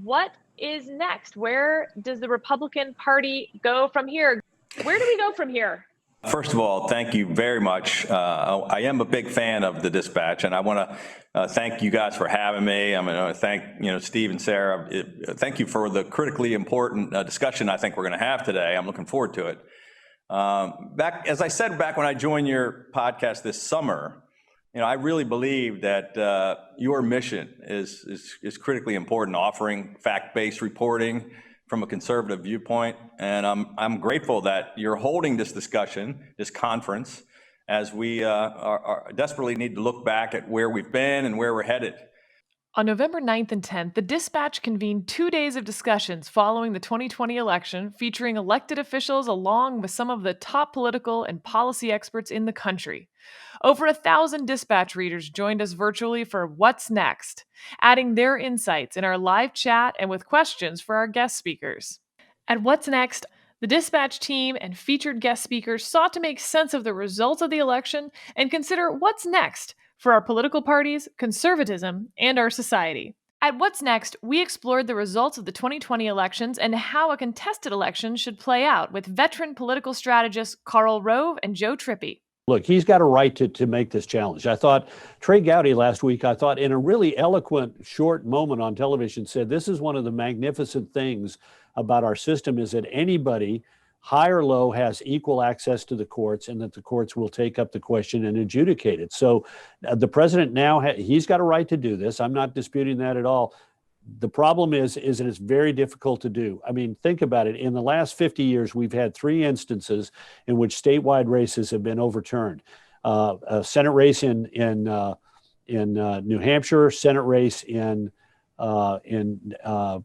What is next? Where does the Republican Party go from here? Where do we go from here? First of all, thank you very much. I am a big fan of the Dispatch, and I want to thank you guys for having me. I'm going to thank Steve and Sarah. Thank you for the critically important discussion I think we're going to have today. I'm looking forward to it. As I said back when I joined your podcast this summer, I really believe that your mission is critically important, offering fact-based reporting from a conservative viewpoint. And I'm grateful that you're holding this discussion, this conference, as we desperately need to look back at where we've been and where we're headed. On November 9th and 10th, the Dispatch convened 2 days of discussions following the 2020 election, featuring elected officials along with some of the top political and policy experts in the country. Over 1,000 Dispatch readers joined us virtually for What's Next, adding their insights in our live chat and with questions for our guest speakers. At What's Next, the Dispatch team and featured guest speakers sought to make sense of the results of the election and consider what's next for our political parties, conservatism, and our society. At What's Next, we explored the results of the 2020 elections and how a contested election should play out with veteran political strategists Karl Rove and Joe Trippi. Look, he's got a right to make this challenge. I thought Trey Gowdy last week, in a really eloquent, short moment on television, said this is one of the magnificent things about our system is that anybody, high or low, has equal access to the courts and that the courts will take up the question and adjudicate it. So the president now, he's got a right to do this. I'm not disputing that at all. The problem is that it's very difficult to do. I mean, think about it. In the last 50 years, we've had 3 instances in which statewide races have been overturned. A Senate race in New Hampshire, Senate race in a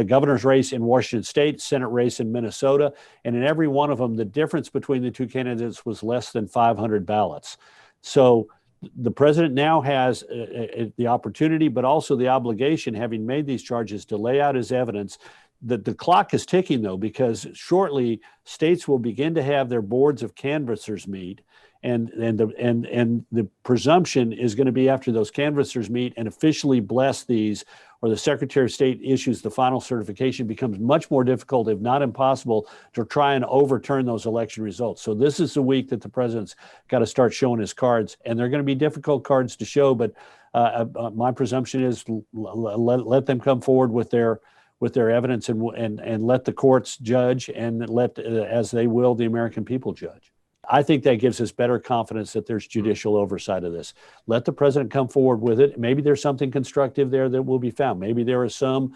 governor's race in Washington State, Senate race in Minnesota, and in every one of them, the difference between the 2 candidates was less than 500 ballots. So the president now has the opportunity, but also the obligation, having made these charges, to lay out his evidence. The clock is ticking, though, because shortly states will begin to have their boards of canvassers meet, and the presumption is going to be after those canvassers meet and officially bless these, or the Secretary of State issues the final certification, becomes much more difficult, if not impossible, to try and overturn those election results. So this is the week that the president's got to start showing his cards, and they're going to be difficult cards to show, but my presumption is let them come forward with their evidence and let the courts judge, and let, as they will, the American people judge. I think that gives us better confidence that there's judicial oversight of this. Let the president come forward with it. Maybe there's something constructive there that will be found. Maybe there is some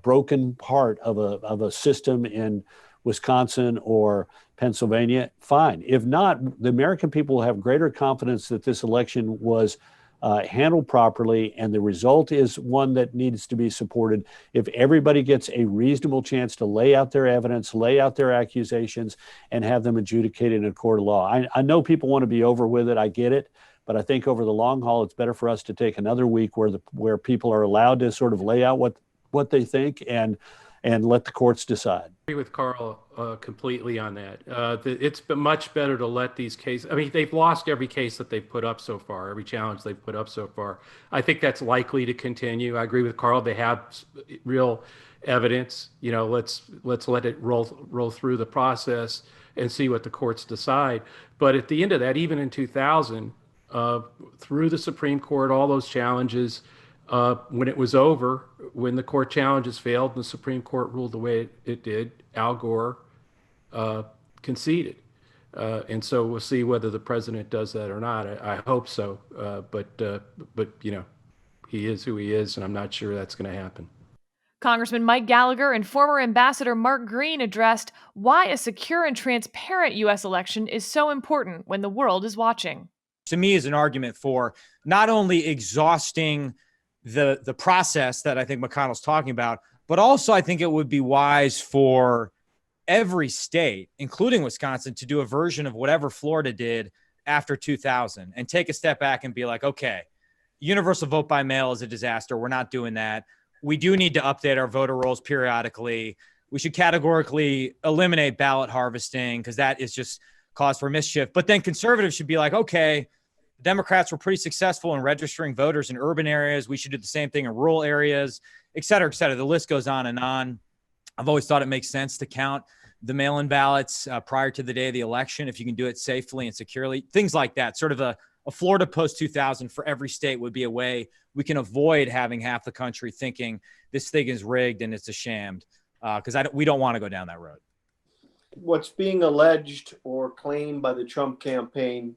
broken part of a system in Wisconsin or Pennsylvania. Fine. If not, the American people will have greater confidence that this election was handled properly, and the result is one that needs to be supported. If everybody gets a reasonable chance to lay out their evidence, lay out their accusations, and have them adjudicated in a court of law. I know people want to be over with it. I get it. But I think over the long haul, it's better for us to take another week where people are allowed to sort of lay out what they think and let the courts decide. I agree with Karl completely on that. It's been much better to let these cases, I mean, they've lost every case that they've put up so far, every challenge they've put up so far. I think that's likely to continue. I agree with Karl. They have real evidence. Let's let it roll through the process and see what the courts decide. But at the end of that, even in 2000, through the Supreme Court, all those challenges, when it was over, when the court challenges failed and the Supreme Court ruled the way it did, Al Gore conceded. And so we'll see whether the president does that or not. I hope so. But he is who he is, and I'm not sure that's going to happen. Congressman Mike Gallagher and former Ambassador Mark Green addressed why a secure and transparent U.S. election is so important when the world is watching. To me, is an argument for not only exhausting the process that I think McConnell's talking about, but also I think it would be wise for every state, including Wisconsin, to do a version of whatever Florida did after 2000 and take a step back and be like, okay, universal vote by mail is a disaster. We're not doing that. We do need to update our voter rolls periodically. We should categorically eliminate ballot harvesting because that is just cause for mischief. But then conservatives should be like, okay, Democrats were pretty successful in registering voters in urban areas. We should do the same thing in rural areas, et cetera, et cetera. The list goes on and on. I've always thought it makes sense to count the mail-in ballots prior to the day of the election, if you can do it safely and securely, things like that. Sort of a Florida post-2000 for every state would be a way we can avoid having half the country thinking this thing is rigged and it's a sham, because we don't want to go down that road. What's being alleged or claimed by the Trump campaign,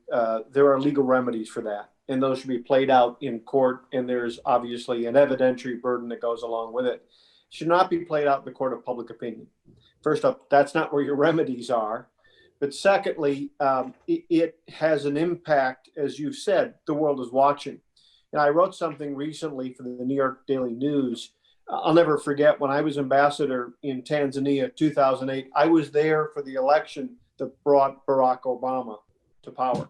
there are legal remedies for that, and those should be played out in court, and there's obviously an evidentiary burden that goes along with it. Should not be played out in the court of public opinion. First up, that's not where your remedies are. But secondly, it has an impact, as you said, the world is watching. And I wrote something recently for the New York Daily News. I'll never forget when I was ambassador in Tanzania, 2008, I was there for the election that brought Barack Obama to power.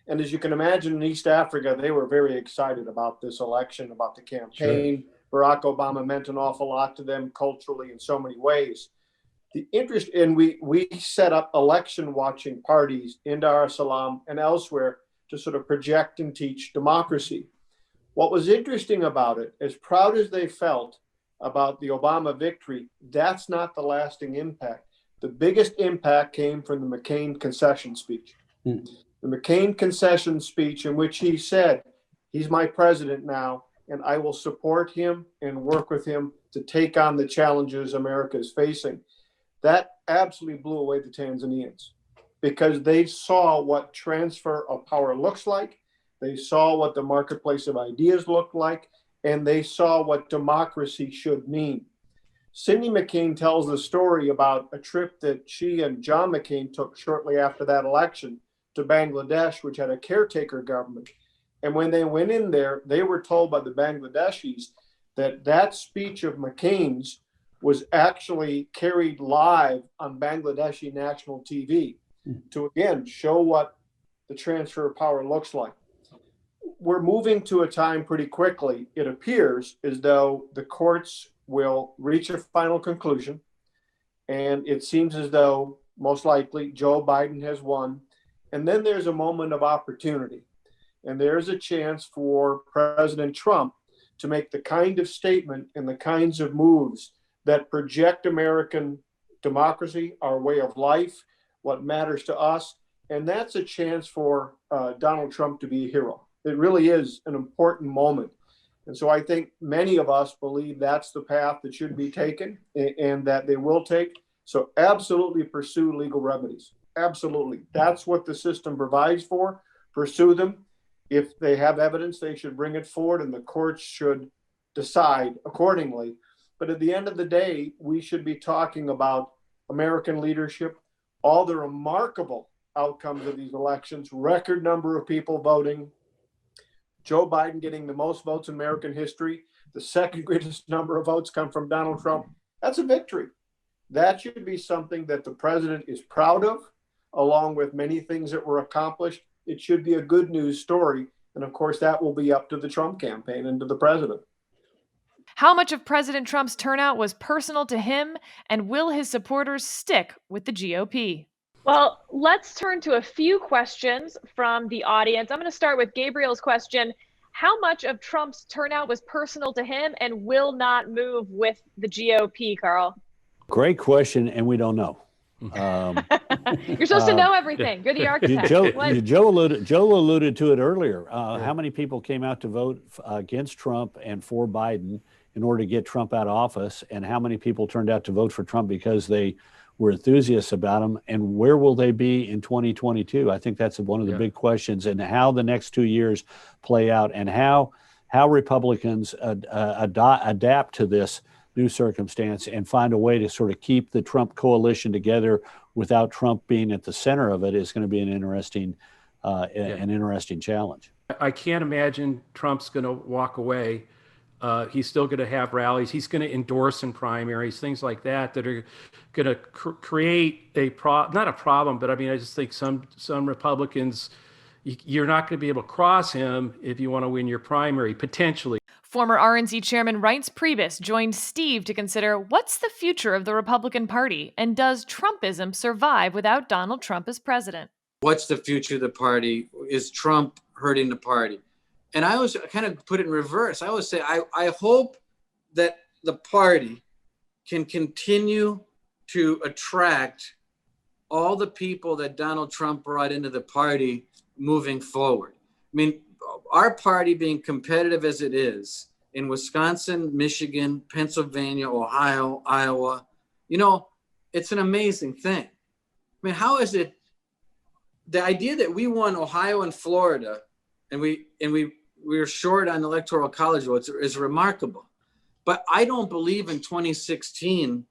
And as you can imagine, in East Africa, they were very excited about this election, about the campaign. Sure. Barack Obama meant an awful lot to them culturally in so many ways. The interest, and we set up election watching parties in Dar es Salaam and elsewhere to sort of project and teach democracy. What was interesting about it, as proud as they felt about the Obama victory, that's not the lasting impact. The biggest impact came from the McCain concession speech. The McCain concession speech in which he said, he's my president now, and I will support him and work with him to take on the challenges America is facing. That absolutely blew away the Tanzanians because they saw what transfer of power looks like. They saw what the marketplace of ideas looked like, and they saw what democracy should mean. Cindy McCain tells the story about a trip that she and John McCain took shortly after that election to Bangladesh, which had a caretaker government. And when they went in there, they were told by the Bangladeshis that that speech of McCain's was actually carried live on Bangladeshi national TV to, again, show what the transfer of power looks like. We're moving to a time pretty quickly, it appears, as though the courts will reach a final conclusion. And it seems as though, most likely, Joe Biden has won. And then there's a moment of opportunity. And there's a chance for President Trump to make the kind of statement and the kinds of moves that project American democracy, our way of life, what matters to us. And that's a chance for Donald Trump to be a hero. It really is an important moment. And so I think many of us believe that's the path that should be taken and that they will take. So absolutely pursue legal remedies. Absolutely. That's what the system provides for. Pursue them. If they have evidence, they should bring it forward and the courts should decide accordingly. But at the end of the day, we should be talking about American leadership, all the remarkable outcomes of these elections, record number of people voting, Joe Biden getting the most votes in American history, the second greatest number of votes come from Donald Trump. That's a victory. That should be something that the president is proud of, along with many things that were accomplished. It should be a good news story. And of course, that will be up to the Trump campaign and to the president. How much of President Trump's turnout was personal to him, and will his supporters stick with the GOP? Well, let's turn to a few questions from the audience. I'm going to start with Gabriel's question. How much of Trump's turnout was personal to him and will not move with the GOP, Carl? Great question, and we don't know. You're supposed to know everything. You're the architect. Joe alluded to it earlier. How many people came out to vote against Trump and for Biden in order to get Trump out of office, and how many people turned out to vote for Trump because they were enthusiasts about him, and where will they be in 2022? I think that's one of the big questions, and how the next 2 years play out, and how Republicans adapt to this new circumstance and find a way to sort of keep the Trump coalition together without Trump being at the center of it is going to be an interesting challenge. I can't imagine Trump's going to walk away. He's still going to have rallies. He's going to endorse in primaries, things like that are going to create not a problem, but I mean, I just think some Republicans, you're not going to be able to cross him if you want to win your primary, potentially. Former RNC Chairman Reince Priebus joined Steve to consider what's the future of the Republican Party, and does Trumpism survive without Donald Trump as president? What's the future of the party? Is Trump hurting the party? And I always kind of put it in reverse. I always say, I hope that the party can continue to attract all the people that Donald Trump brought into the party moving forward. I mean, our party being competitive as it is in Wisconsin, Michigan, Pennsylvania, Ohio, Iowa, you know, it's an amazing thing. I mean, how is it the idea that we won Ohio and Florida and we were short on electoral college votes is remarkable. But I don't believe in 2016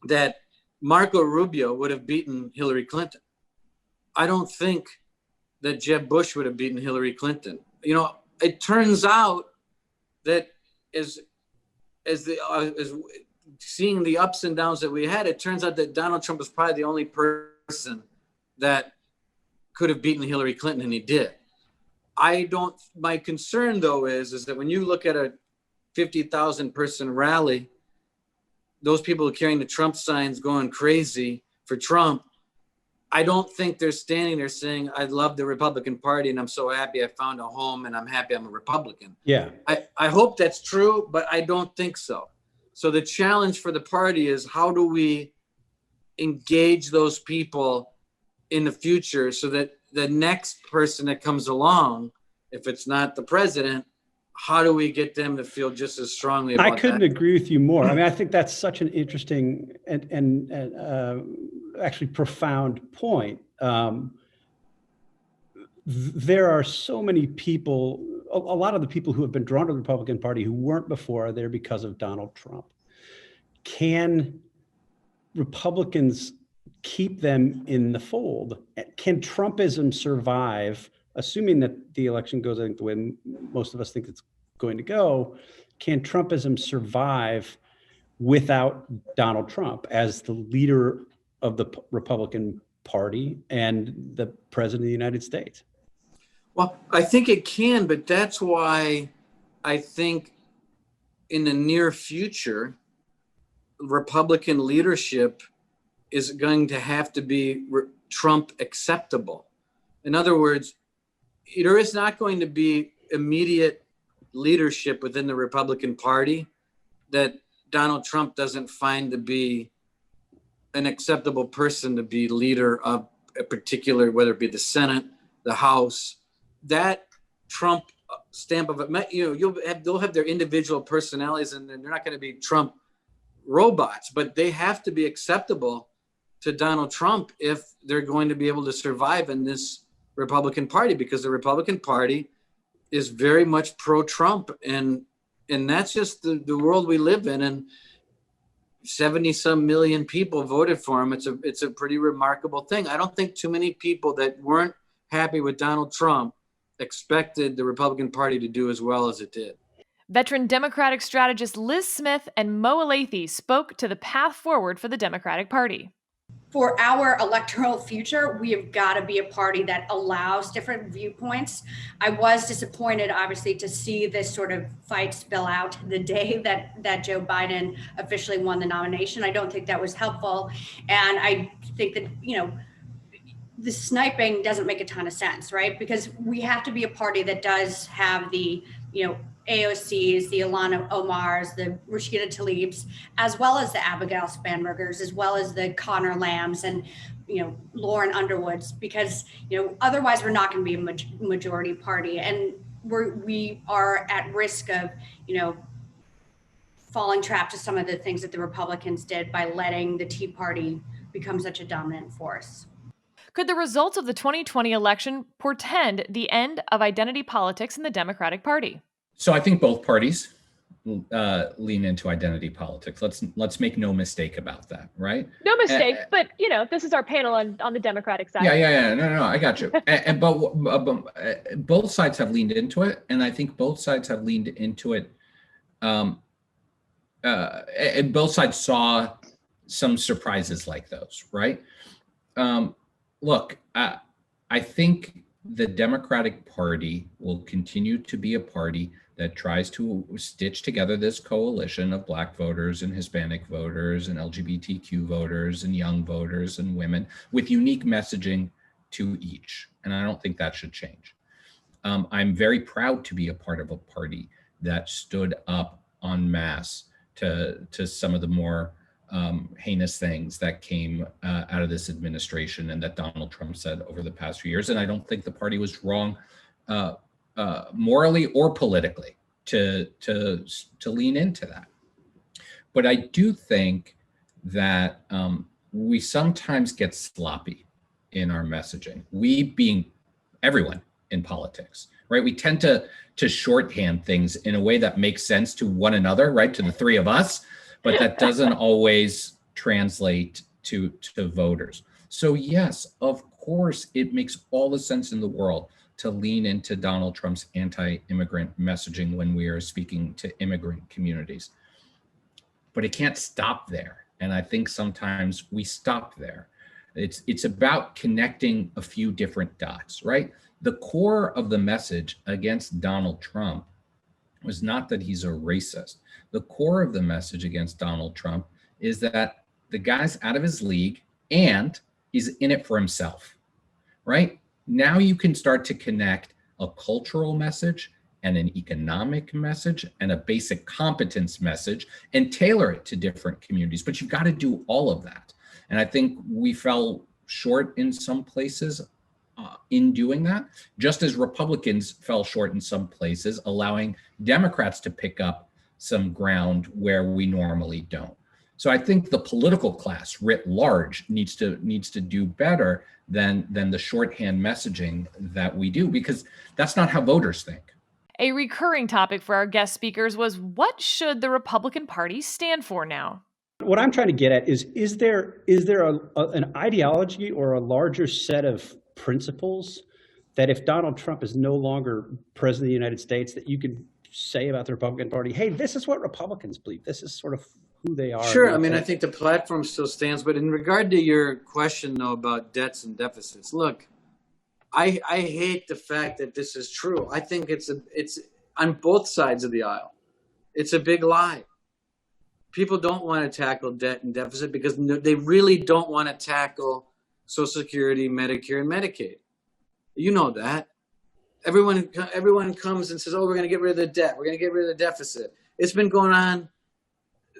that Marco Rubio would have beaten Hillary Clinton. I don't think that Jeb Bush would have beaten Hillary Clinton. You know, it turns out that as seeing the ups and downs that we had, it turns out that Donald Trump was probably the only person that could have beaten Hillary Clinton, and he did. My concern though is that when you look at a 50,000 person rally, those people carrying the Trump signs going crazy for Trump, I don't think they're standing there saying, I love the Republican Party and I'm so happy I found a home and I'm happy I'm a Republican. Yeah. I hope that's true, but I don't think so. So the challenge for the party is, how do we engage those people in the future so that the next person that comes along, if it's not the president, how do we get them to feel just as strongly about that? I couldn't agree with you more. I mean, I think that's such an interesting and actually profound point. There are so many people, a lot of the people who have been drawn to the Republican Party who weren't before are there because of Donald Trump. Can Republicans keep them in the fold? Can Trumpism survive, assuming that the election goes, I think, the way most of us think it's going to go? Can Trumpism survive without Donald Trump as the leader of the Republican Party and the president of the United States? Well, I think it can, but that's why I think in the near future, Republican leadership is going to have to be Trump acceptable. In other words, there is not going to be immediate leadership within the Republican Party that Donald Trump doesn't find to be an acceptable person to be leader of a particular, whether it be the Senate, the House. That Trump stamp of it, you know, they'll have their individual personalities, and they're not going to be Trump robots, but they have to be acceptable to Donald Trump if they're going to be able to survive in this Republican Party, because the Republican Party is very much pro-Trump, and that's just the world we live in. And 70-some million people voted for him. It's a pretty remarkable thing. I don't think too many people that weren't happy with Donald Trump expected the Republican Party to do as well as it did. Veteran Democratic strategist Liz Smith and Mo Alathe spoke to the path forward for the Democratic Party. For our electoral future, we have got to be a party that allows different viewpoints. I was disappointed, obviously, to see this sort of fight spill out the day that Joe Biden officially won the nomination. I don't think that was helpful. And I think that, you know, the sniping doesn't make a ton of sense, right? Because we have to be a party that does have the, you know, AOCs, the Ilhan Omars, the Rashida Tlaibs, as well as the Abigail Spanbergers, as well as the Connor Lambs and, you know, Lauren Underwoods, because, you know, otherwise we're not going to be a majority party. And we are at risk of, you know, falling trap to some of the things that the Republicans did by letting the Tea Party become such a dominant force. Could the results of the 2020 election portend the end of identity politics in the Democratic Party? So I think both parties lean into identity politics. Let's make no mistake about that, right? No mistake, but you know, this is our panel on the Democratic side. Yeah. No, I got you. But both sides have leaned into it, and I think both sides have leaned into it. And both sides saw some surprises like those, right? Look, I think the Democratic Party will continue to be a party that tries to stitch together this coalition of Black voters and Hispanic voters and LGBTQ voters and young voters and women with unique messaging to each. And I don't think that should change. I'm very proud to be a part of a party that stood up en masse to some of the more heinous things that came out of this administration and that Donald Trump said over the past few years. And I don't think the party was wrong morally or politically to lean into that. But I do think that we sometimes get sloppy in our messaging. We being everyone in politics, right? We tend to shorthand things in a way that makes sense to one another, right? To the three of us, but that doesn't always translate to voters. So yes, of course, it makes all the sense in the world to lean into Donald Trump's anti-immigrant messaging when we are speaking to immigrant communities. But it can't stop there. And I think sometimes we stop there. It's about connecting a few different dots, right? The core of the message against Donald Trump was not that he's a racist. The core of the message against Donald Trump is that the guy's out of his league and he's in it for himself, right? Now you can start to connect a cultural message and an economic message and a basic competence message and tailor it to different communities. But you've got to do all of that. And I think we fell short in some places in doing that, just as Republicans fell short in some places, allowing Democrats to pick up some ground where we normally don't. So I think the political class writ large needs to do better than the shorthand messaging that we do, because that's not how voters think. A recurring topic for our guest speakers was, what should the Republican Party stand for now? What I'm trying to get at is there an ideology or a larger set of principles that if Donald Trump is no longer president of the United States, that you could say about the Republican Party, hey, this is what Republicans believe. This is sort of who they are. Sure. I mean, I think the platform still stands. But in regard to your question, though, about debts and deficits, look, I hate the fact that this is true. I think it's on both sides of the aisle. It's a big lie. People don't want to tackle debt and deficit because they really don't want to tackle Social Security, Medicare, and Medicaid. You know that. Everyone comes and says, oh, we're going to get rid of the debt. We're going to get rid of the deficit. It's been going on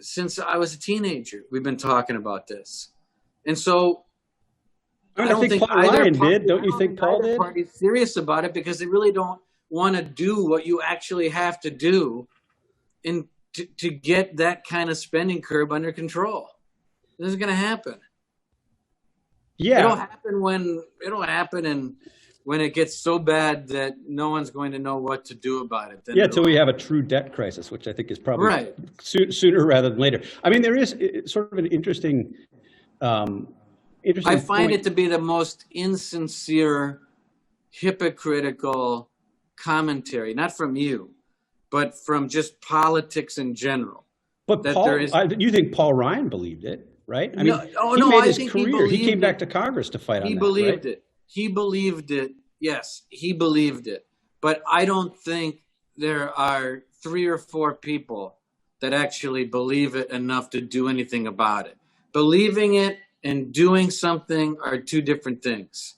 since I was a teenager. We've been talking about this. And so I don't think Paul Ryan did. Don't you think Paul did? Party's serious about it because they really don't want to do what you actually have to do to get that kind of spending curve under control. This is going to happen. Yeah, it'll happen when it gets so bad that no one's going to know what to do about it. Yeah, until we have a true debt crisis, which I think is probably right. Sooner rather than later. I mean, there is sort of an interesting I find it to be the most insincere, hypocritical commentary, not from you, but from just politics in general. But you think Paul Ryan believed it, right? I mean, I think he came back to Congress to fight on that. He believed it. He believed it. Yes, he believed it. But I don't think there are 3 or 4 people that actually believe it enough to do anything about it. Believing it and doing something are 2 different things.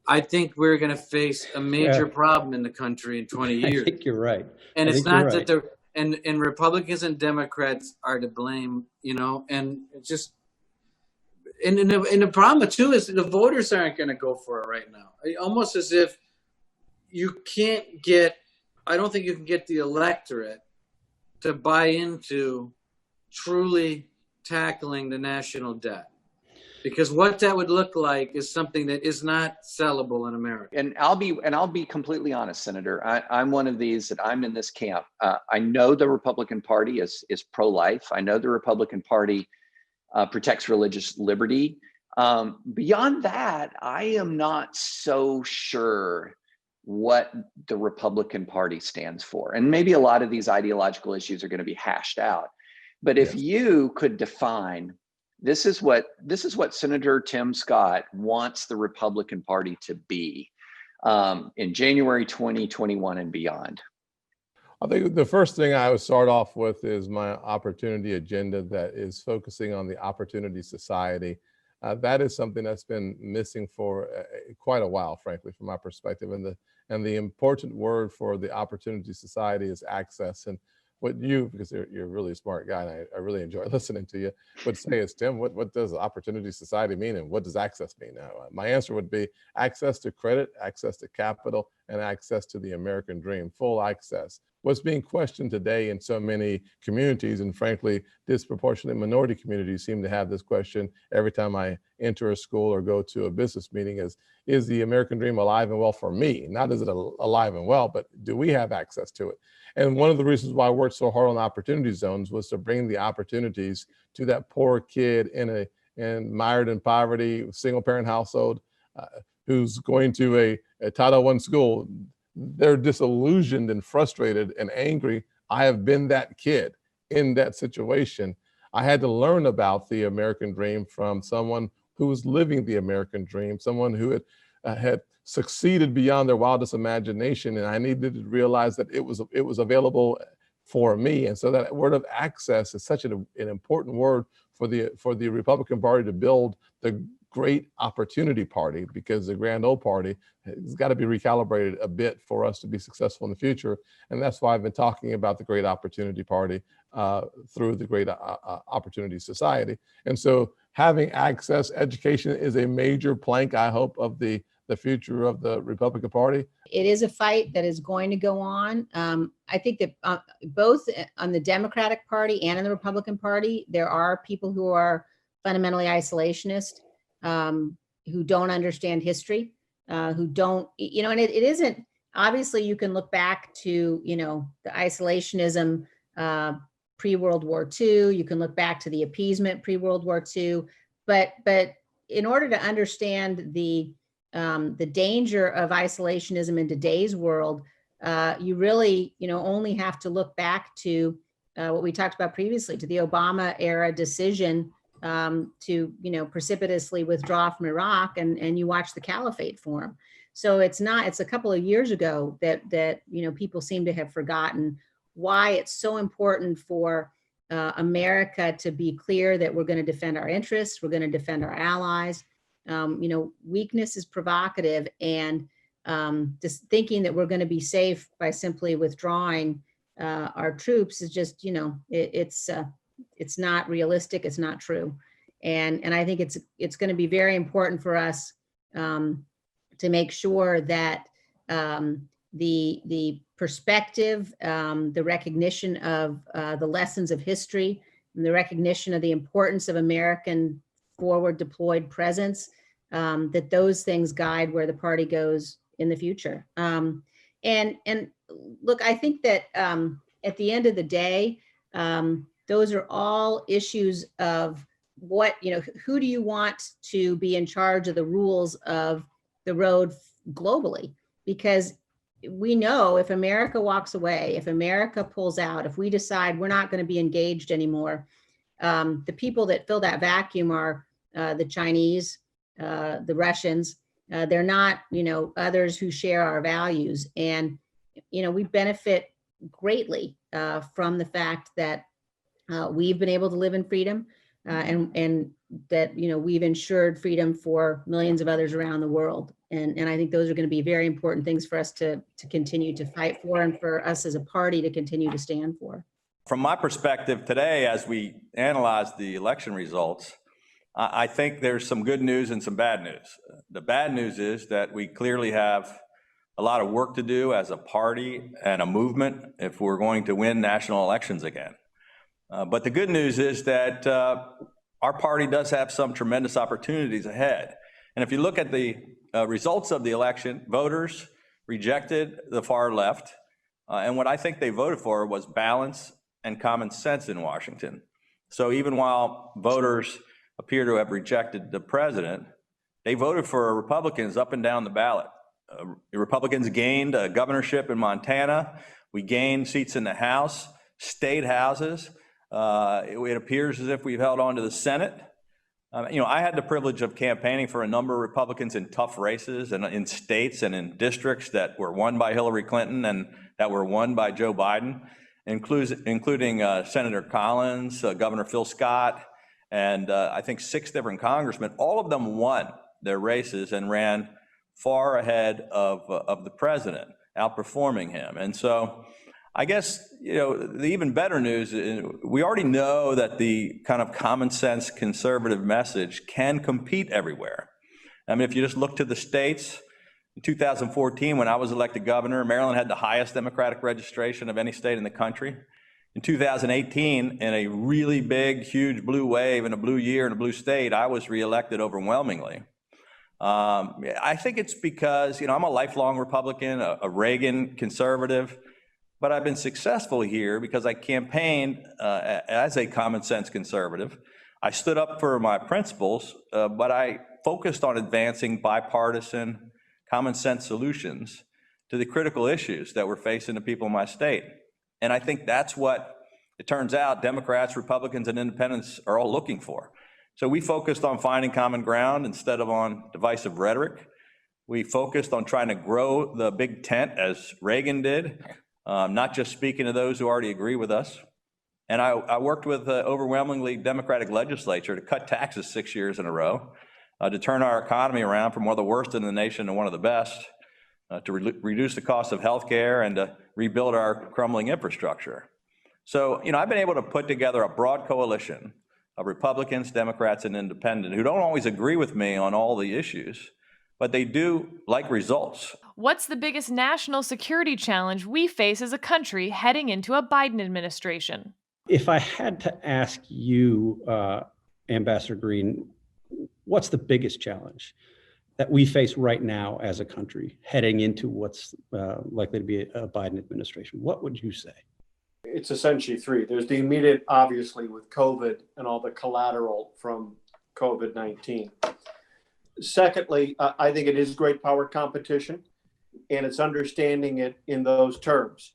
I think we're going to face a major problem in the country in 20 years. I think you're right. And it's not that and Republicans and Democrats are to blame, and it's just, and the problem too is the voters aren't going to go for it right now. Almost as if I don't think you can get the electorate to buy into truly tackling the national debt. Because what that would look like is something that is not sellable in America. And I'll be completely honest, Senator. I'm one of these that I'm in this camp. I know the Republican Party is pro-life. I know the Republican Party protects religious liberty. Beyond that, I am not so sure what the Republican Party stands for. And maybe a lot of these ideological issues are going to be hashed out. But if you could define, this is what Senator Tim Scott wants the Republican Party to be in January 2021 and beyond. I think the first thing I would start off with is my opportunity agenda that is focusing on the opportunity society. That is something that's been missing for quite a while, frankly, from my perspective. And the important word for the opportunity society is access. And what you, because you're a really smart guy, and I really enjoy listening to you, would say is, Tim, what does opportunity society mean, and what does access mean? Now, my answer would be access to credit, access to capital, and access to the American dream, full access. What's being questioned today in so many communities, and frankly, disproportionate minority communities seem to have this question every time I enter a school or go to a business meeting, is the American dream alive and well for me? Not is it alive and well, but do we have access to it? And one of the reasons why I worked so hard on opportunity zones was to bring the opportunities to that poor kid mired in poverty, single parent household, who's going to a Title I school. They're disillusioned and frustrated and angry. I have been that kid in that situation. I had to learn about the American dream from someone who was living the American dream, someone who had succeeded beyond their wildest imagination, and I needed to realize that it was available for me. And so that word of access is such an important word for the Republican Party to build the great opportunity party, because the grand old party has got to be recalibrated a bit for us to be successful in the future. And that's why I've been talking about the great opportunity party through the great opportunity society. And so having access, education is a major plank, I hope, of the future of the Republican Party. It is a fight that is going to go on. I think that both on the Democratic Party and in the Republican Party, there are people who are fundamentally isolationist, who don't understand history, who don't, and it isn't, obviously you can look back to, the isolationism pre-World War II, you can look back to the appeasement pre-World War II, but in order to understand the danger of isolationism in today's world, you really, only have to look back to what we talked about previously, to the Obama era decision to, precipitously withdraw from Iraq, and you watch the caliphate form. So it's a couple of years ago that people seem to have forgotten why it's so important for America to be clear that we're going to defend our interests, we're going to defend our allies. Weakness is provocative, and just thinking that we're going to be safe by simply withdrawing our troops is just, it's not realistic. It's not true. And I think it's going to be very important for us to make sure that the perspective, the recognition of the lessons of history, and the recognition of the importance of American forward deployed presence, that those things guide where the party goes in the future. And look, I think that at the end of the day, those are all issues of what, who do you want to be in charge of the rules of the road globally? Because we know if America walks away, if America pulls out, if we decide we're not going to be engaged anymore, the people that fill that vacuum are the Chinese, the Russians. They're not, others who share our values. And, we benefit greatly from the fact that we've been able to live in freedom, and that, we've ensured freedom for millions of others around the world. And I think those are going to be very important things for us to continue to fight for, and for us as a party to continue to stand for. From my perspective today, as we analyze the election results, I think there's some good news and some bad news. The bad news is that we clearly have a lot of work to do as a party and a movement if we're going to win national elections again. But the good news is that our party does have some tremendous opportunities ahead. And if you look at the results of the election, voters rejected the far left. And what I think they voted for was balance and common sense in Washington. So even while voters appear to have rejected the president, they voted for Republicans up and down the ballot. The Republicans gained a governorship in Montana. We gained seats in the House, state houses. It appears as if we've held on to the Senate. I had the privilege of campaigning for a number of Republicans in tough races and in states and in districts that were won by Hillary Clinton and that were won by Joe Biden, including Senator Collins, Governor Phil Scott, and I think 6 different congressmen. All of them won their races and ran far ahead of the president, outperforming him. And so I guess, the even better news is we already know that the kind of common sense conservative message can compete everywhere. I mean, if you just look to the states, in 2014, when I was elected governor, Maryland had the highest Democratic registration of any state in the country. In 2018, in a really big, huge blue wave in a blue year in a blue state, I was reelected overwhelmingly. I think it's because, I'm a lifelong Republican, a Reagan conservative, but I've been successful here because I campaigned as a common sense conservative. I stood up for my principles, but I focused on advancing bipartisan, common sense solutions to the critical issues that we're facing the people in my state. And I think that's what it turns out Democrats, Republicans, and independents are all looking for. So we focused on finding common ground instead of on divisive rhetoric. We focused on trying to grow the big tent as Reagan did, not just speaking to those who already agree with us. And I worked with the overwhelmingly Democratic legislature to cut taxes 6 years in a row, to turn our economy around from one of the worst in the nation to one of the best, to reduce the cost of healthcare and to rebuild our crumbling infrastructure. So, I've been able to put together a broad coalition of Republicans, Democrats, and independents who don't always agree with me on all the issues, but they do like results. What's the biggest national security challenge we face as a country heading into a Biden administration? If I had to ask you, Ambassador Green, what's the biggest challenge that we face right now as a country heading into what's likely to be a Biden administration? What would you say? It's essentially three. There's the immediate, obviously, with COVID and all the collateral from COVID-19. Secondly, I think it is great power competition, and it's understanding it in those terms,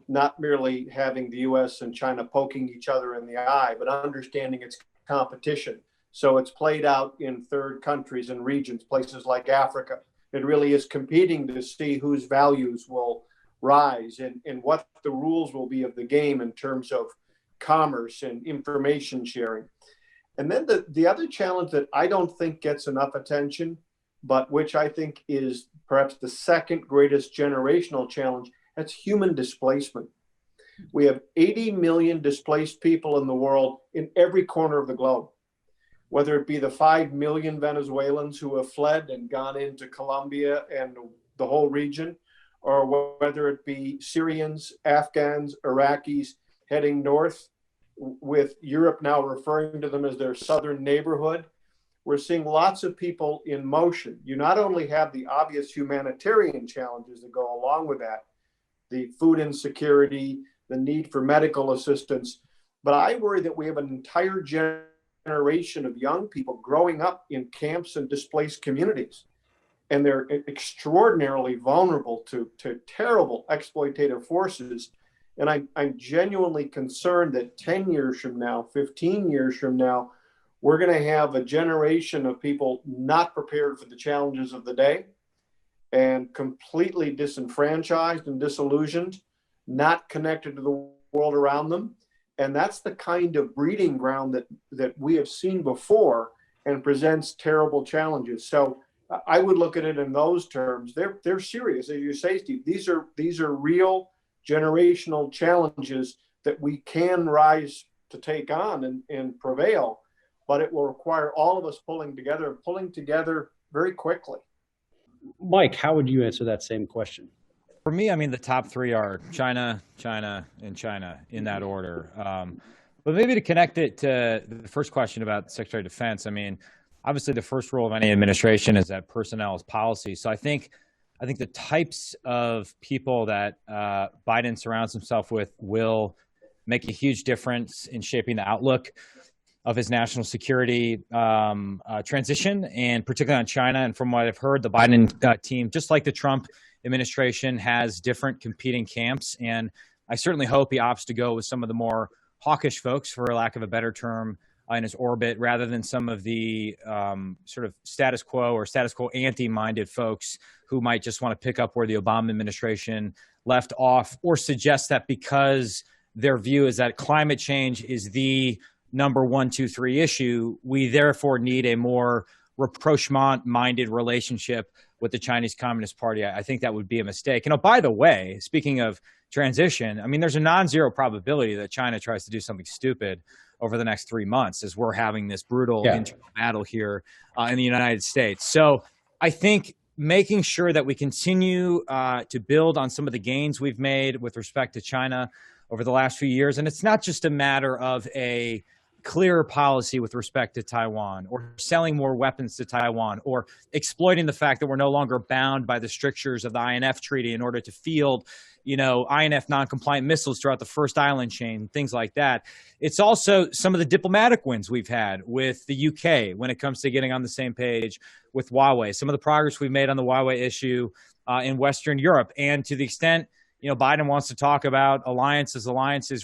not merely having the US and China poking each other in the eye, but understanding its competition. So it's played out in third countries and regions, places like Africa. It really is competing to see whose values will rise and what the rules will be of the game in terms of commerce and information sharing. And then the other challenge that I don't think gets enough attention, but which I think is perhaps the second greatest generational challenge, that's human displacement. We have 80 million displaced people in the world in every corner of the globe, whether it be the 5 million Venezuelans who have fled and gone into Colombia and the whole region, or whether it be Syrians, Afghans, Iraqis heading north, with Europe now referring to them as their southern neighborhood. We're seeing lots of people in motion. You not only have the obvious humanitarian challenges that go along with that, the food insecurity, the need for medical assistance, but I worry that we have an entire generation of young people growing up in camps and displaced communities. And they're extraordinarily vulnerable to terrible exploitative forces. And I'm genuinely concerned that 10 years from now, 15 years from now, we're going to have a generation of people not prepared for the challenges of the day and completely disenfranchised and disillusioned, not connected to the world around them. And that's the kind of breeding ground that we have seen before and presents terrible challenges. So I would look at it in those terms. They're serious, as you say, Steve. These are real generational challenges that we can rise to take on and prevail, but it will require all of us pulling together very quickly. Mike, how would you answer that same question? For me, I mean, the top three are China, China, and China in that order. But maybe to connect it to the first question about Secretary of Defense, I mean, obviously the first rule of any administration is that personnel is policy. So I think the types of people that Biden surrounds himself with will make a huge difference in shaping the outlook of his national security transition, and particularly on China. And from what I've heard, the Biden team, just like the Trump administration, has different competing camps. And I certainly hope he opts to go with some of the more hawkish folks, for lack of a better term, in his orbit, rather than some of the sort of status quo or status quo anti-minded folks who might just want to pick up where the Obama administration left off, or suggest that because their view is that climate change is the number 1, 2, 3 issue, we therefore need a more rapprochement-minded relationship with the Chinese Communist Party, I think that would be a mistake. By the way, speaking of transition, I mean, there's a non-zero probability that China tries to do something stupid over the next 3 months as we're having this brutal internal battle here in the United States. So I think making sure that we continue to build on some of the gains we've made with respect to China over the last few years. And it's not just a matter of a clearer policy with respect to Taiwan or selling more weapons to Taiwan or exploiting the fact that we're no longer bound by the strictures of the INF Treaty in order to field, INF non-compliant missiles throughout the first island chain, things like that. It's also some of the diplomatic wins we've had with the UK when it comes to getting on the same page with Huawei, some of the progress we've made on the Huawei issue in Western Europe. And to the extent, Biden wants to talk about alliances,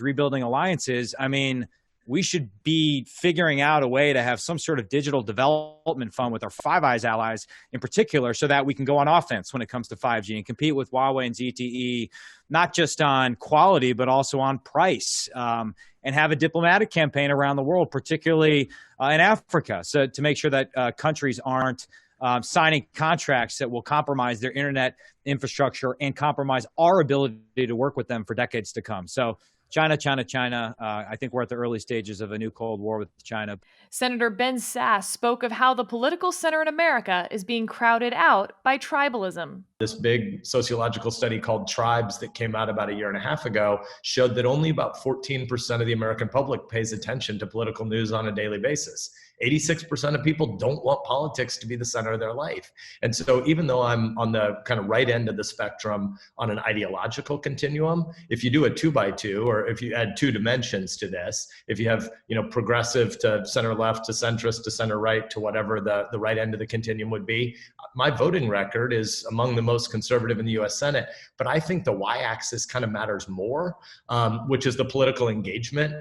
rebuilding alliances, I mean, we should be figuring out a way to have some sort of digital development fund with our Five Eyes allies in particular so that we can go on offense when it comes to 5G and compete with Huawei and ZTE, not just on quality, but also on price, and have a diplomatic campaign around the world, particularly in Africa, so to make sure that countries aren't signing contracts that will compromise their internet infrastructure and compromise our ability to work with them for decades to come. So China. I think we're at the early stages of a new Cold War with China. Senator Ben Sasse spoke of how the political center in America is being crowded out by tribalism. This big sociological study called Tribes that came out about a year and a half ago showed that only about 14% of the American public pays attention to political news on a daily basis. 86% of people don't want politics to be the center of their life. And so even though I'm on the kind of right end of the spectrum on an ideological continuum, if you do a 2x2, or if you add 2 dimensions to this, if you have, progressive to center left to centrist to center right to whatever the right end of the continuum would be, my voting record is among the most conservative in the US Senate. But I think the y-axis kind of matters more, which is the political engagement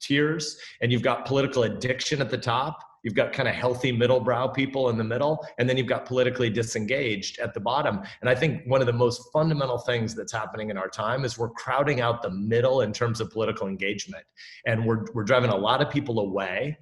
tiers, and you've got political addiction at the top, you've got kind of healthy middle brow people in the middle, and then you've got politically disengaged at the bottom. And I think one of the most fundamental things that's happening in our time is we're crowding out the middle in terms of political engagement, and we're driving a lot of people away.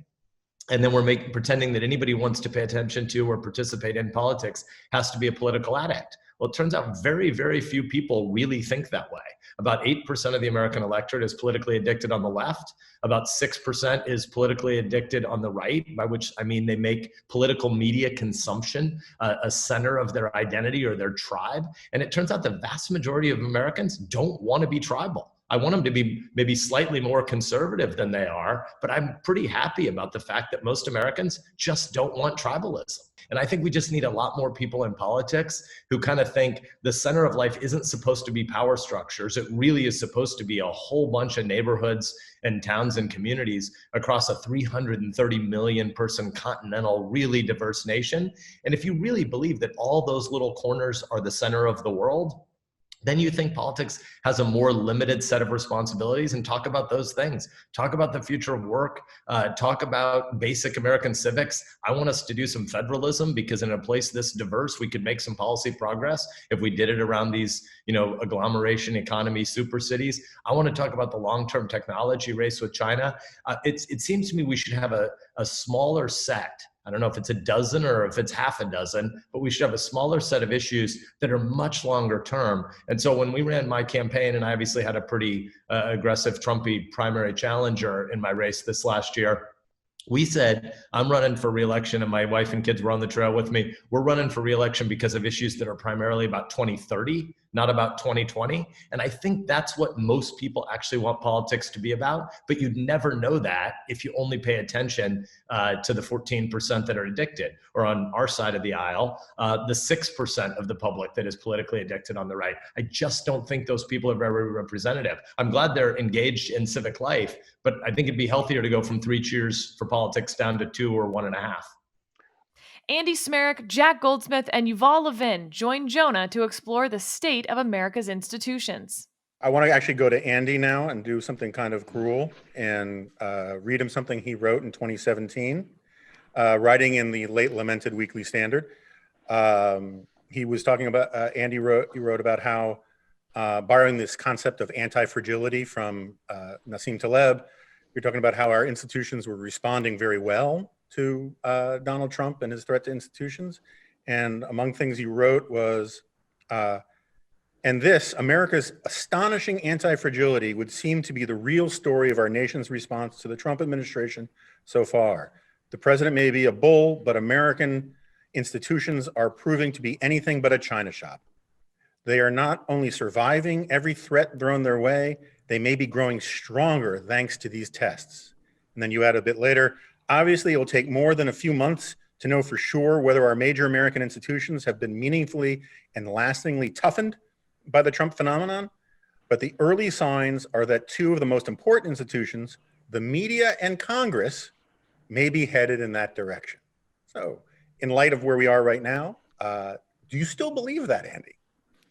And then we're pretending that anybody who wants to pay attention to or participate in politics has to be a political addict. Well, it turns out very, very few people really think that way. About 8% of the American electorate is politically addicted on the left. About 6% is politically addicted on the right, by which I mean they make political media consumption a center of their identity or their tribe. And it turns out the vast majority of Americans don't want to be tribal. I want them to be maybe slightly more conservative than they are, but I'm pretty happy about the fact that most Americans just don't want tribalism. And I think we just need a lot more people in politics who kind of think the center of life isn't supposed to be power structures. It really is supposed to be a whole bunch of neighborhoods and towns and communities across a 330 million person continental, really diverse nation. And if you really believe that all those little corners are the center of the world, then you think politics has a more limited set of responsibilities, and talk about those things. Talk about the future of work, talk about basic American civics. I want us to do some federalism, because in a place this diverse, we could make some policy progress if we did it around these, agglomeration economy super cities. I want to talk about the long-term technology race with China. It seems to me we should have a smaller set. I don't know if it's a dozen or if it's half a dozen, but we should have a smaller set of issues that are much longer term. And so when we ran my campaign, and I obviously had a pretty aggressive Trumpy primary challenger in my race this last year, we said, I'm running for reelection, and my wife and kids were on the trail with me. We're running for reelection because of issues that are primarily about 2030, not about 2020. And I think that's what most people actually want politics to be about. But you'd never know that if you only pay attention to the 14% that are addicted, or on our side of the aisle, the 6% of the public that is politically addicted on the right. I just don't think those people are very representative. I'm glad they're engaged in civic life, but I think it'd be healthier to go from 3 cheers for politics down to 2 or 1.5. Andy Smerrick, Jack Goldsmith, and Yuval Levin join Jonah to explore the state of America's institutions. I want to actually go to Andy now and do something kind of cruel and read him something he wrote in 2017, writing in the late lamented Weekly Standard. He was talking about, he wrote about how, borrowing this concept of anti-fragility from Nassim Taleb, you're talking about how our institutions were responding very well to Donald Trump and his threat to institutions. And among things he wrote was, and this, America's astonishing anti-fragility would seem to be the real story of our nation's response to the Trump administration so far. The president may be a bull, but American institutions are proving to be anything but a China shop. They are not only surviving every threat thrown their way, they may be growing stronger thanks to these tests. And then you add a bit later, obviously it will take more than a few months to know for sure whether our major American institutions have been meaningfully and lastingly toughened by the Trump phenomenon, but the early signs are that two of the most important institutions, the media and Congress, may be headed in that direction. So in light of where we are right now, do you still believe that, Andy?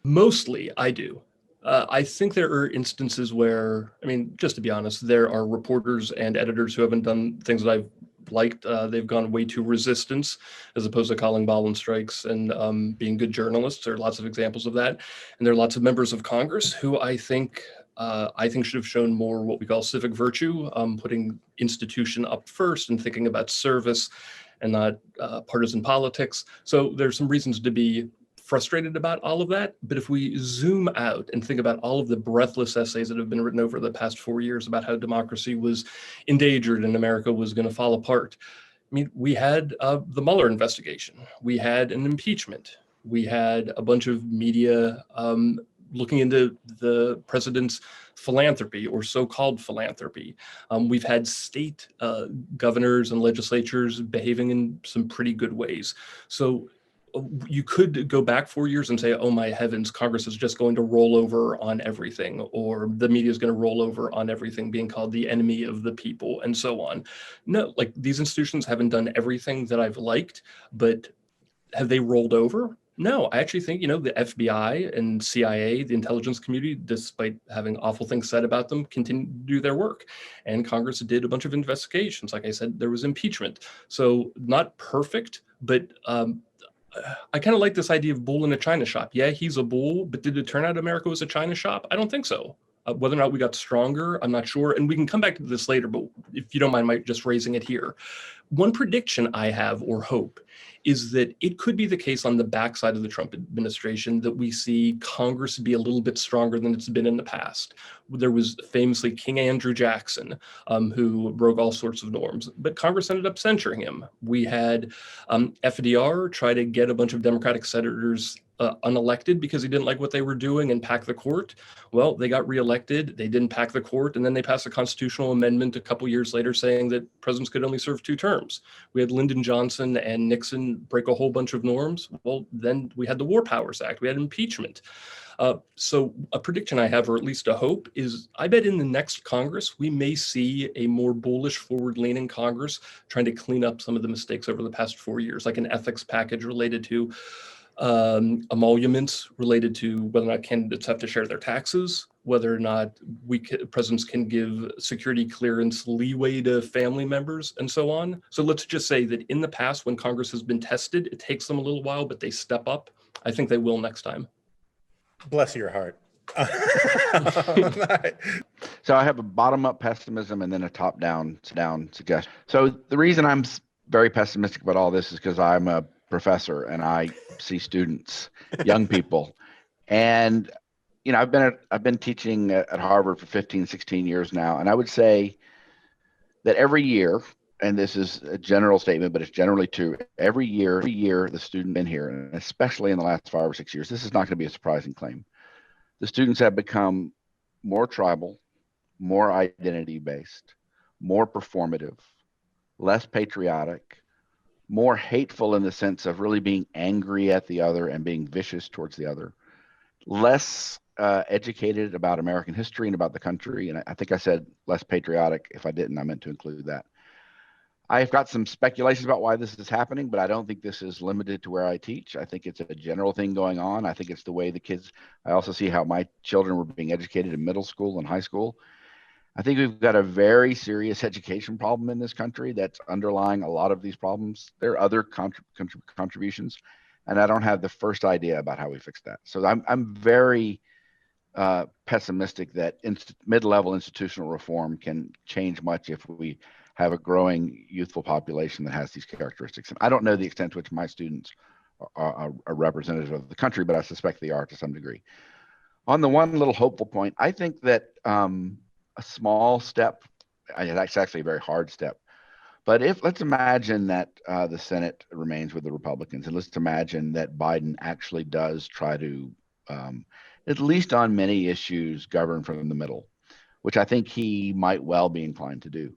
Mostly, I do. I think there are instances where, I mean, just to be honest, there are reporters and editors who haven't done things that I've liked. They've gone way too resistance as opposed to calling ball and strikes and being good journalists. There are lots of examples of that. And there are lots of members of Congress who I think should have shown more what we call civic virtue, putting institution up first and thinking about service and not partisan politics. So there's some reasons to be frustrated about all of that. But if we zoom out and think about all of the breathless essays that have been written over the past 4 years about how democracy was endangered and America was going to fall apart. I mean, we had the Mueller investigation. We had an impeachment. We had a bunch of media looking into the president's philanthropy or so-called philanthropy. We've had state governors and legislatures behaving in some pretty good ways. So you could go back 4 years and say, oh my heavens, Congress is just going to roll over on everything, or the media is going to roll over on everything, being called the enemy of the people and so on. No, like these institutions haven't done everything that I've liked, but have they rolled over? No, I actually think, the FBI and CIA, the intelligence community, despite having awful things said about them, continue to do their work. And Congress did a bunch of investigations. Like I said, there was impeachment. So not perfect, but I kind of like this idea of bull in a China shop. Yeah, he's a bull, but did it turn out America was a China shop? I don't think so. Whether or not we got stronger, I'm not sure. And we can come back to this later, but if you don't mind, I'm just raising it here. One prediction I have or hope is that it could be the case on the backside of the Trump administration that we see Congress be a little bit stronger than it's been in the past. There was famously King Andrew Jackson, who broke all sorts of norms, but Congress ended up censuring him. We had FDR try to get a bunch of Democratic senators unelected because he didn't like what they were doing and pack the court. Well, they got reelected, they didn't pack the court, and then they passed a constitutional amendment a couple years later saying that presidents could only serve 2 terms. We had Lyndon Johnson and Nixon break a whole bunch of norms. Well, then we had the War Powers Act, we had impeachment. So a prediction I have, or at least a hope, is I bet in the next Congress, we may see a more bullish, forward-leaning Congress trying to clean up some of the mistakes over the past 4 years, like an ethics package related to emoluments related to whether or not candidates have to share their taxes, whether or not presidents can give security clearance leeway to family members, and so on. So let's just say that in the past, when Congress has been tested, it takes them a little while, but they step up. I think they will next time. Bless your heart. So I have a bottom-up pessimism and then a top-down suggestion. So the reason I'm very pessimistic about all this is because I'm a professor and I see students, young people, and I've been teaching at Harvard for 15, 16 years now, and I would say that every year, and this is a general statement, but it's generally true, every year the student been here, and especially in the last 5 or 6 years, this is not going to be a surprising claim. The students have become more tribal, more identity-based, more performative, less patriotic, more hateful in the sense of really being angry at the other and being vicious towards the other, less educated about American history and about the country. And I think I said less patriotic. If I didn't, I meant to include that. I've got some speculations about why this is happening, but I don't think this is limited to where I teach. I think it's a general thing going on. I think it's the way the kids, I also see how my children were being educated in middle school and high school. I think we've got a very serious education problem in this country that's underlying a lot of these problems. There are other contributions, and I don't have the first idea about how we fix that. So I'm very pessimistic that mid-level institutional reform can change much if we have a growing youthful population that has these characteristics. And I don't know the extent to which my students are representative of the country, but I suspect they are to some degree. On the one little hopeful point, I think that a small step, it's actually a very hard step, but let's imagine that the Senate remains with the Republicans, and let's imagine that Biden actually does try to, at least on many issues, govern from the middle, which I think he might well be inclined to do.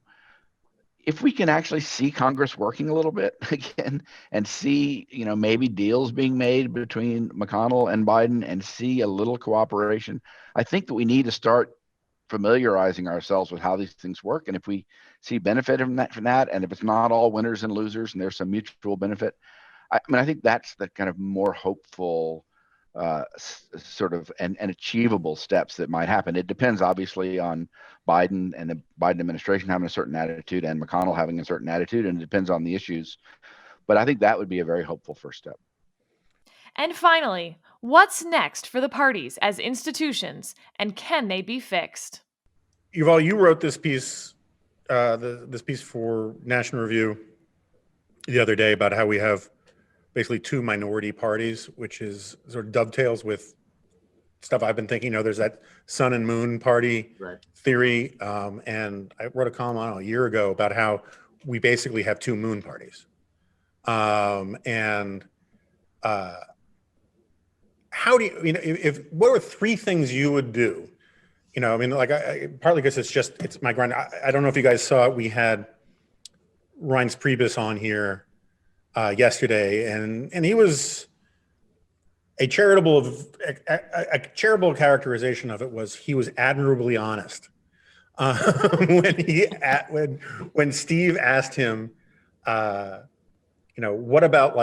If we can actually see Congress working a little bit again and see, maybe deals being made between McConnell and Biden and see a little cooperation, I think that we need to start familiarizing ourselves with how these things work. And if we see benefit from that, and if it's not all winners and losers and there's some mutual benefit, I think that's the kind of more hopeful sort of and achievable steps that might happen. It depends obviously on Biden and the Biden administration having a certain attitude and McConnell having a certain attitude, and it depends on the issues. But I think that would be a very hopeful first step. And finally, what's next for the parties as institutions, and can they be fixed? Yuval, you wrote this piece, this piece for National Review the other day about how we have basically two minority parties, which is sort of dovetails with stuff I've been thinking. There's that sun and moon party theory. And I wrote a column, I don't know, a year ago about how we basically have two moon parties. How do you, what are three things you would do? Partly because it's my grind. I don't know if you guys saw it. We had Reince Priebus on here yesterday, and he was a charitable characterization of it was he was admirably honest when Steve asked him, what about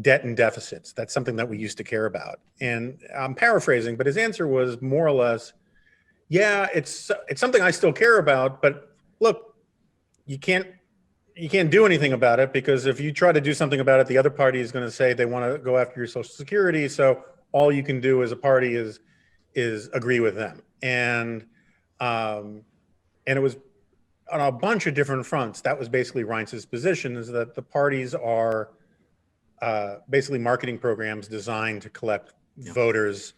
debt and deficits? That's something that we used to care about. And I'm paraphrasing, but his answer was more or less, yeah, it's something I still care about, but look, you can't do anything about it, because if you try to do something about it, the other party is going to say they want to go after your Social Security. So all you can do as a party is agree with them. And it was on a bunch of different fronts. That was basically Reince's position, is that the parties are basically marketing programs designed to collect voters,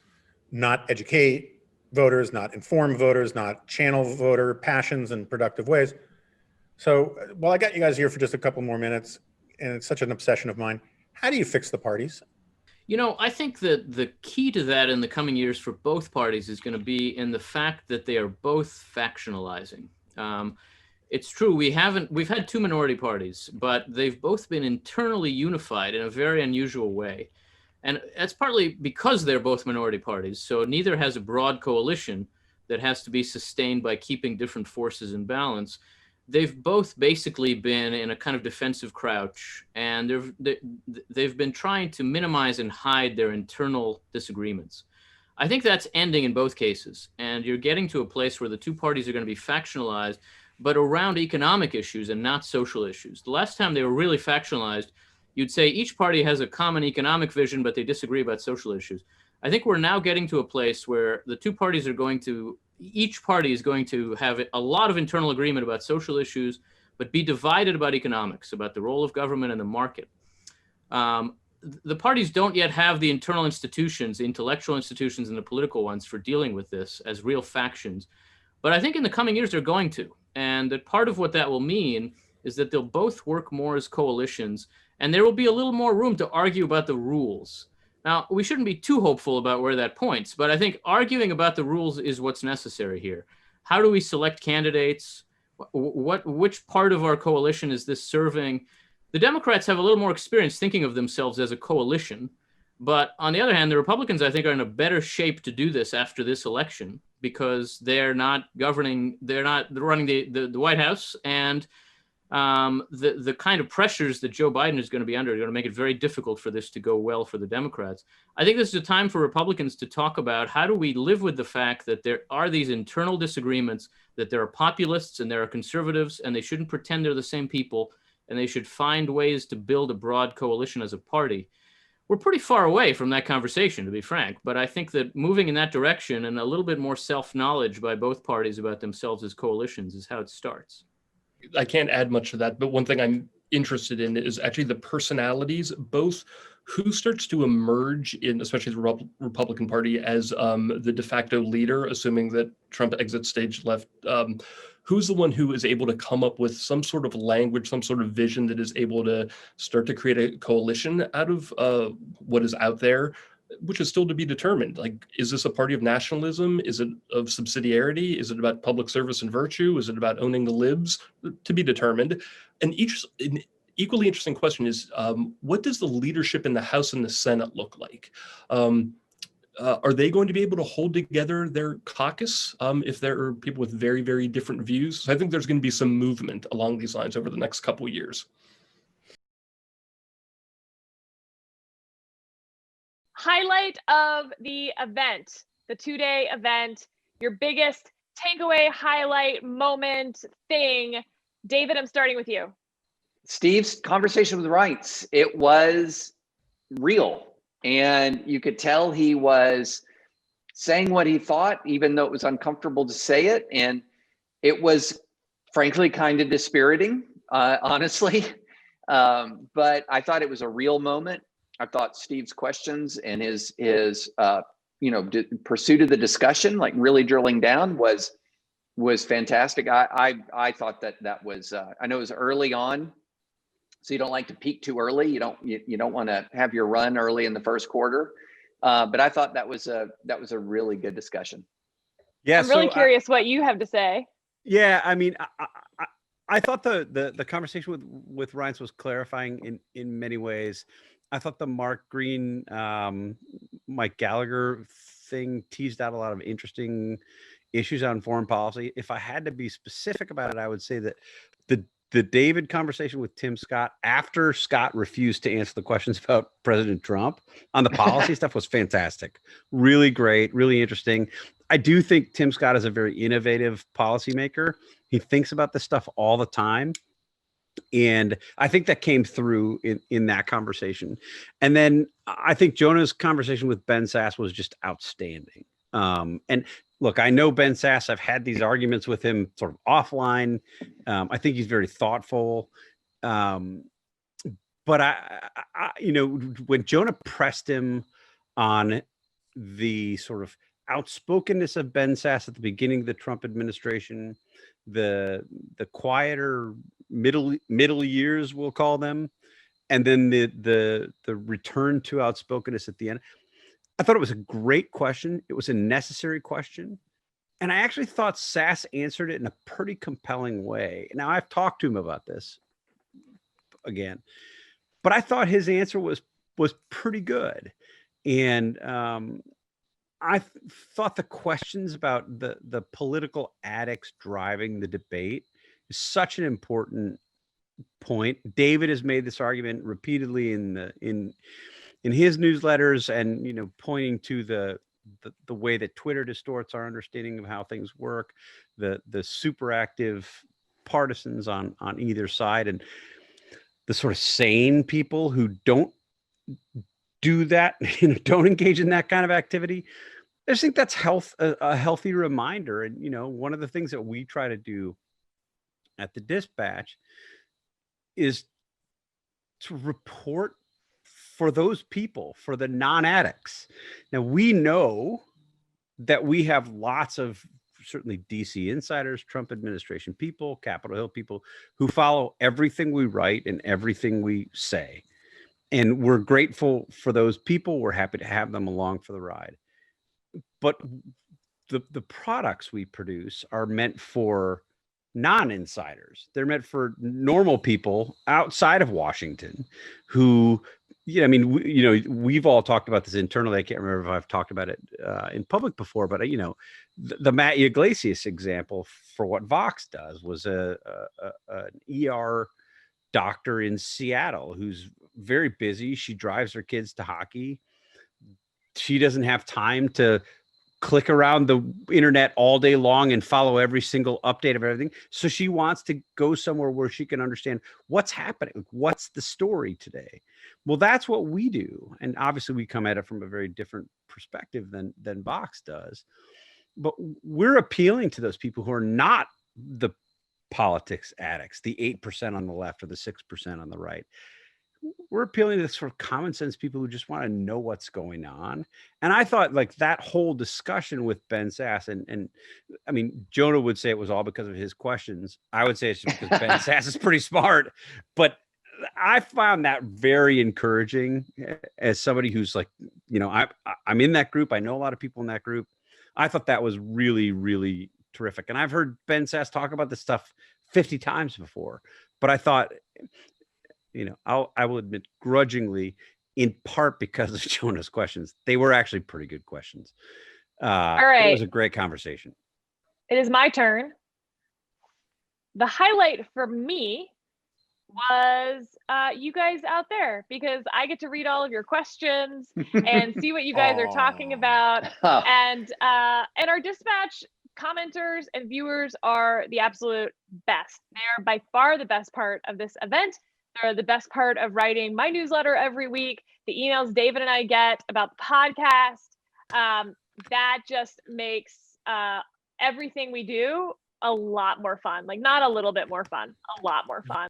not educate voters, not inform voters, not channel voter passions in productive ways. So, I got you guys here for just a couple more minutes, and it's such an obsession of mine. How do you fix the parties? I think that the key to that in the coming years for both parties is going to be in the fact that they are both factionalizing. It's true, we've had two minority parties, but they've both been internally unified in a very unusual way. And that's partly because they're both minority parties. So neither has a broad coalition that has to be sustained by keeping different forces in balance. They've both basically been in a kind of defensive crouch, and they've been trying to minimize and hide their internal disagreements. I think that's ending in both cases, and you're getting to a place where the two parties are going to be factionalized, but around economic issues and not social issues. The last time they were really factionalized, you'd say each party has a common economic vision, but they disagree about social issues. I think we're now getting to a place where the two parties are going to, each party is going to have a lot of internal agreement about social issues, but be divided about economics, about the role of government and the market. The parties don't yet have the internal institutions, the intellectual institutions and the political ones for dealing with this as real factions. But I think in the coming years, they're going to. And that part of what that will mean is that they'll both work more as coalitions, and there will be a little more room to argue about the rules. Now, we shouldn't be too hopeful about where that points, but I think arguing about the rules is what's necessary here. How do we select candidates? Which part of our coalition is this serving? The Democrats have a little more experience thinking of themselves as a coalition, but on the other hand, the Republicans, I think, are in a better shape to do this after this election because they're not running the White House, and the kind of pressures that Joe Biden is going to be under are going to make it very difficult for this to go well for the Democrats. I think this is a time for Republicans to talk about how do we live with the fact that there are these internal disagreements, that there are populists and there are conservatives, and they shouldn't pretend they're the same people, and they should find ways to build a broad coalition as a party. We're pretty far away from that conversation, to be frank, but I think that moving in that direction and a little bit more self-knowledge by both parties about themselves as coalitions is how it starts. I can't add much to that, but one thing I'm interested in is actually the personalities, both who starts to emerge in, especially the Republican Party, as the de facto leader, assuming that Trump exits stage left? Who's the one who is able to come up with some sort of language, some sort of vision that is able to start to create a coalition out of what is out there, which is still to be determined? Like, is this a party of nationalism? Is it of subsidiarity? Is it about public service and virtue? Is it about owning the libs? To be determined. And an equally interesting question is, what does the leadership in the House and the Senate look like? Are they going to be able to hold together their caucus if there are people with very, very different views? So I think there's going to be some movement along these lines over the next couple of years. Highlight of the event, the 2-day event, your biggest takeaway, highlight, moment, thing. David, I'm starting with you. Steve's conversation with Reince, it was real. And you could tell he was saying what he thought, even though it was uncomfortable to say it. And it was frankly kind of dispiriting, honestly. But I thought it was a real moment. I thought Steve's questions and his pursuit of the discussion, like really drilling down, was fantastic. I thought that was, I know it was early on, so you don't like to peak too early. You don't want to have your run early in the first quarter. But I thought that was a really good discussion. Yeah, I'm really curious what you have to say. Yeah, I mean, I thought the conversation with Reince was clarifying in many ways. I thought the Mark Green, Mike Gallagher thing teased out a lot of interesting issues on foreign policy. If I had to be specific about it, I would say that the David conversation with Tim Scott, after Scott refused to answer the questions about President Trump on the policy stuff, was fantastic. Really great, really interesting. I do think Tim Scott is a very innovative policymaker. He thinks about this stuff all the time. And I think that came through in that conversation. And then I think Jonah's conversation with Ben Sasse was just outstanding. And look, I know Ben Sasse. I've had these arguments with him sort of offline. I think he's very thoughtful. But when Jonah pressed him on the sort of outspokenness of Ben Sasse at the beginning of the Trump administration, the quieter middle years, we'll call them, and then the return to outspokenness at the end, I thought it was a great question. It was a necessary question. And I actually thought Sasse answered it in a pretty compelling way. Now, I've talked to him about this again, but I thought his answer was pretty good. And I thought the questions about the political addicts driving the debate is such an important point. David has made this argument repeatedly in his newsletters, and pointing to the way that Twitter distorts our understanding of how things work, the super active partisans on either side, and the sort of sane people who don't do that, don't engage in that kind of activity. I just think that's a healthy reminder. And one of the things that we try to do at the Dispatch is to report for those people, for the non-addicts. Now, we know that we have lots of certainly DC insiders, Trump administration people, Capitol Hill people who follow everything we write and everything we say. And we're grateful for those people. We're happy to have them along for the ride. But the products we produce are meant for non-insiders. They're meant for normal people outside of Washington who, we've all talked about this internally. I can't remember if I've talked about it in public before, but the Matt Iglesias example for what Vox does was an ER doctor in Seattle who's very busy. She drives her kids to hockey. She doesn't have time to click around the internet all day long and follow every single update of everything. So she wants to go somewhere where she can understand what's happening. What's the story today? Well, that's what we do. And obviously we come at it from a very different perspective than Vox does. But we're appealing to those people who are not the politics addicts, the 8% on the left or the 6% on the right. we're appealing to sort of common sense people who just want to know what's going on. And I thought like that whole discussion with Ben Sasse, and I mean, Jonah would say it was all because of his questions. I would say it's just because Ben Sasse is pretty smart, but I found that very encouraging as somebody who's like, you know, I'm in that group. I know a lot of people in that group. I thought that was really, really terrific. And I've heard Ben Sasse talk about this stuff 50 times before, but I thought, you know, I will admit grudgingly, in part because of Jonah's questions, they were actually pretty good questions. All right. It was a great conversation. It is my turn. The highlight for me was you guys out there, because I get to read all of your questions and see what you guys are talking about. And our dispatch commenters and viewers are the absolute best. They are by far the best part of this event. They're the best part of writing my newsletter every week, the emails David and I get about the podcast. That just makes everything we do a lot more fun. Like, not a little bit more fun, a lot more fun.